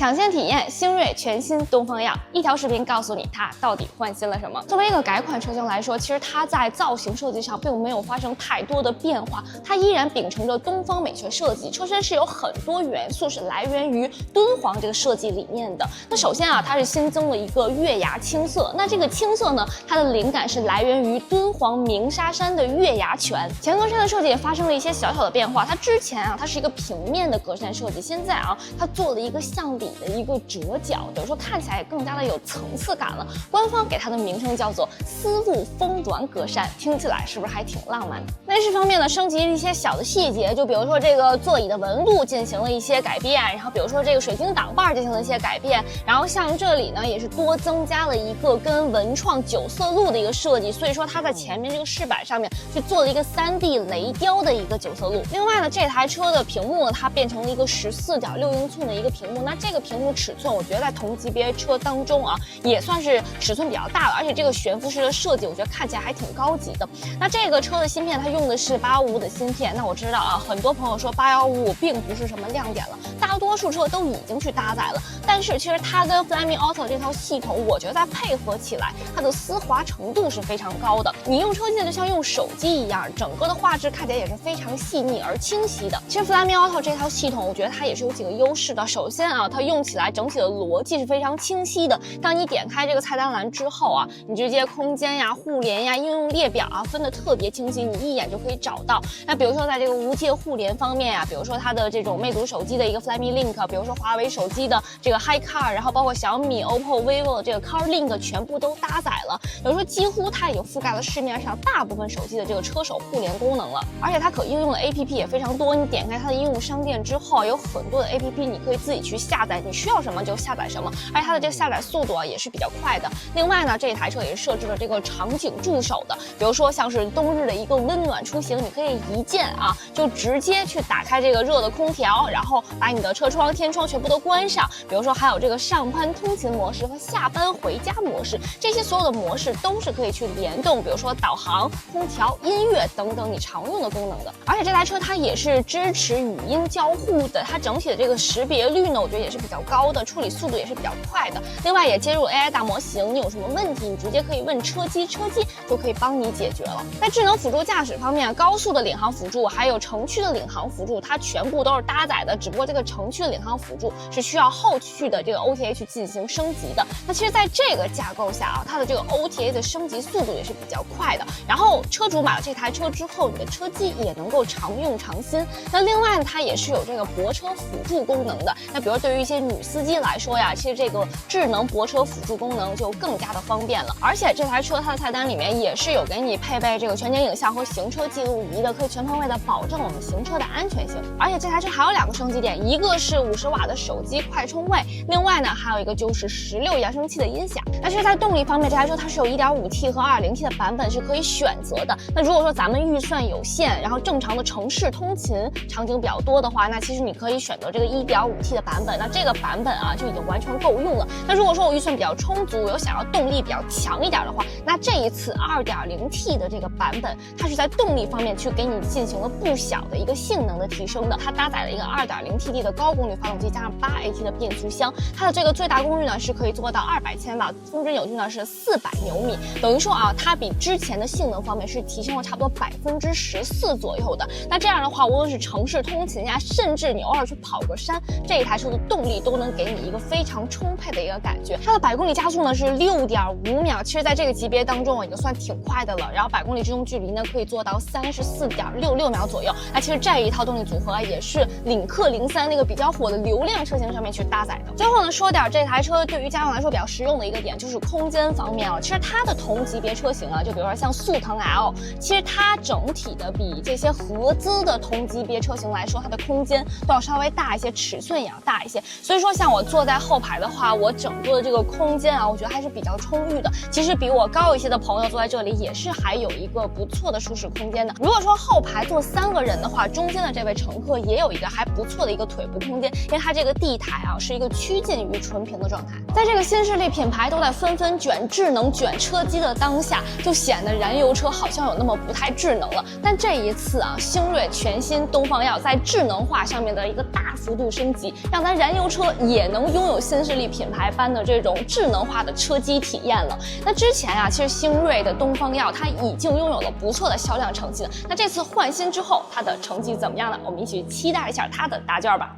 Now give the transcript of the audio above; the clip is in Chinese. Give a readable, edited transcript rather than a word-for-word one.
抢先体验星瑞全新东风耀，一条视频告诉你它到底换新了什么。作为一个改款车型来说，其实它在造型设计上并没有发生太多的变化，它依然秉承着东方美学设计，车身是有很多元素是来源于敦煌这个设计理念的。那首先它是新增了一个月牙青色，那这个青色呢，它的灵感是来源于敦煌鸣沙山的月牙泉。前格栅的设计也发生了一些小小的变化，它之前它是一个平面的格栅设计，现在它做了一个向里的一个折角，等于说看起来也更加的有层次感了。官方给它的名称叫做丝路风转格栅，听起来是不是还挺浪漫的？内饰方面呢，升级了一些小的细节，就比如说这个座椅的纹路进行了一些改变，然后比如说这个水晶挡把进行了一些改变，然后像这里呢也是多增加了一个跟文创9色路的一个设计，所以说它在前面这个饰板上面去做了一个3D 雷雕的一个9色路。另外呢，这台车的屏幕呢，它变成了一个14.6英寸的一个屏幕，那这个屏幕尺寸，我觉得在同级别车当中也算是尺寸比较大的，而且这个悬浮式的设计，我觉得看起来还挺高级的。那这个车的芯片，它用的是815的芯片，那我知道很多朋友说815并不是什么亮点了，大多数车都已经去搭载了，但是其实它跟 Flyme Auto 这套系统，我觉得在配合起来，它的丝滑程度是非常高的。你用车机就像用手机一样，整个的画质看起来也是非常细腻而清晰的。其实 Flyme Auto 这套系统，我觉得它也是有几个优势的。首先它用起来整体的逻辑是非常清晰的。当你点开这个菜单栏之后你直接空间呀、互联呀、应用列表分得特别清晰，你一眼就可以找到。那比如说在这个无界互联方面比如说它的这种魅族手机的一个 Flyme Link， 比如说华为手机的这个 HiCar， 然后包括小米、OPPO、vivo 的这个 Car Link 全部都搭载了。比如说几乎它已经覆盖了市面上大部分手机的这个车手互联功能了，而且它可应用的 APP 也非常多。你点开它的应用商店之后，有很多的 APP 你可以自己去下载，你需要什么就下载什么，而且它的这个下载速度也是比较快的。另外呢，这一台车也是设置了这个场景助手的，比如说像是冬日的一个温暖出行，你可以一键就直接去打开这个热的空调，然后把你的车窗、天窗全部都关上。比如说还有这个上班通勤模式和下班回家模式，这些所有的模式都是可以去联动，比如说导航、空调、音乐等等你常用的功能的。而且这台车它也是支持语音交互的，它整体的这个识别率呢，我觉得也是比较高的，处理速度也是比较快的。另外也接入 AI 大模型，你有什么问题，你直接可以问车机，车机就可以帮你解决了。在智能辅助驾驶方面，高速的领航辅助还有城区的领航辅助，它全部都是搭载的，只不过这个城区的领航辅助是需要后续的这个 OTA 去进行升级的。那其实在这个架构下它的这个 OTA 的升级速度也是比较快的。然后车主买了这台车之后，你的车机也能够常用常新。那另外呢，它也是有这个泊车辅助功能的。那比如对于一些女司机来说其实这个智能泊车辅助功能就更加的方便了。而且这台车它的菜单里面也是有给你配备这个全景影像和行车记录仪的，可以全方位的保证我们行车的安全性。而且这台车还有2个升级点，一个是50瓦的手机快充位，另外呢还有一个就是16扬声器的音响。但是在动力方面，这台车它是有 1.5T 和 2.0T 的版本是可以选择的。那如果说咱们预算有限，然后正常的城市通勤场景比较多的话，那其实你可以选择这个 1.5T 的版本，那这个版本就已经完全够用了。那如果说我预算比较充足，有想要动力比较强一点的话，那这一次 2.0T 的这个版本，它是在动力方面去给你进行了不小的一个性能的提升的。它搭载了一个 2.0T 的高功率发动机，加上8AT 的变速箱，它的这个最大功率呢是可以做到200千瓦，峰值扭矩呢是400牛米，等于说它比之前的性能方面是提升了差不多14%左右的。那这样的话，无论是城市通勤甚至你偶尔去跑个山，这一台车的动力都能给你一个非常充沛的一个感觉。它的100公里加速呢是6.5秒，其实在这个级别当中已经算挺快的了。然后100公里制动距离呢可以做到34.66秒左右。那其实这一套动力组合也是领克03那个比较火的流量车型上面去搭载的。最后呢，说点这台车对于家用来说比较实用的一个点，就是空间方面其实它的同级别车型就比如说像速腾 L， 其实它整体的比这些合资的同级别车型来说，它的空间都要稍微大一些，尺寸也要大一些。所以说像我坐在后排的话，我整个的这个空间我觉得还是比较充裕的。其实比我高一些的朋友坐在这里也是还有一个不错的舒适空间的。如果说后排坐3个人的话，中间的这位乘客也有一个还不错的一个腿步空间，因为它这个地台啊是一个趋近于纯平的状态。在这个新势力品牌都在纷纷卷智能、卷车机的当下，就显得燃油车好像有那么不太智能了。但这一次啊，星瑞全新东方耀在智能化上面的一个大幅度升级，让咱燃油车也能拥有新势力品牌般的这种智能化的车机体验了。那之前啊，其实星瑞的东方耀它已经拥有了不错的销量成绩了。那这次换新之后，它的成绩怎么样呢？我们一起期待一下它的答卷吧。